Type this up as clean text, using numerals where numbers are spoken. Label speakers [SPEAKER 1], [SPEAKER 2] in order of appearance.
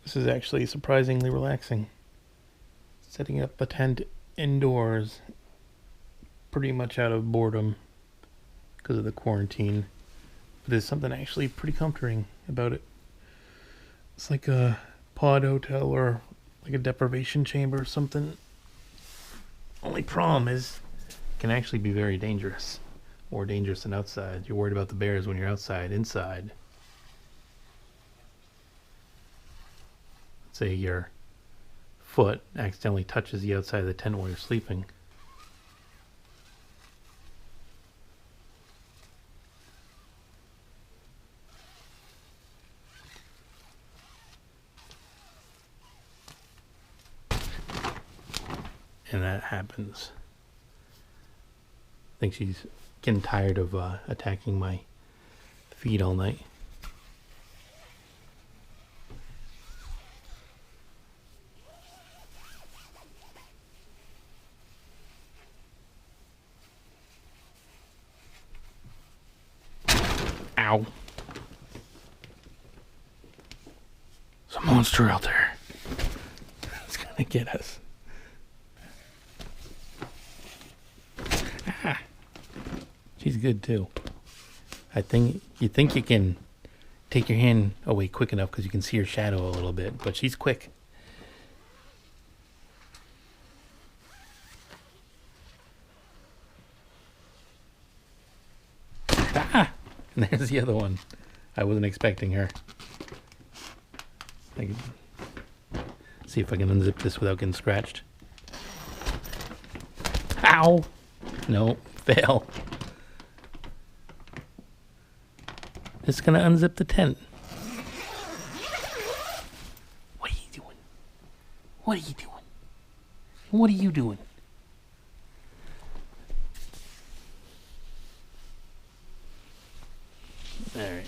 [SPEAKER 1] This is actually surprisingly relaxing. Setting up a tent indoors, pretty much out of boredom because of the quarantine. But there's something actually pretty comforting about it. It's like a pod hotel or like a deprivation chamber or something. Only problem is, it can actually be very dangerous. More dangerous than outside. You're worried about the bears when you're outside. Inside, let's say your foot accidentally touches the outside of the tent while you're sleeping. And that happens. I think she's getting tired of attacking my feet all night. Ow. There's a monster out there. It's gonna get us. Ah. She's good too. I think you can take your hand away quick enough because you can see her shadow a little bit, but she's quick. Ah! And there's the other one. I wasn't expecting her. I can see if I can unzip this without getting scratched. Ow! No, fail. Just gonna unzip the tent. What are you doing? What are you doing? What are you doing? All right.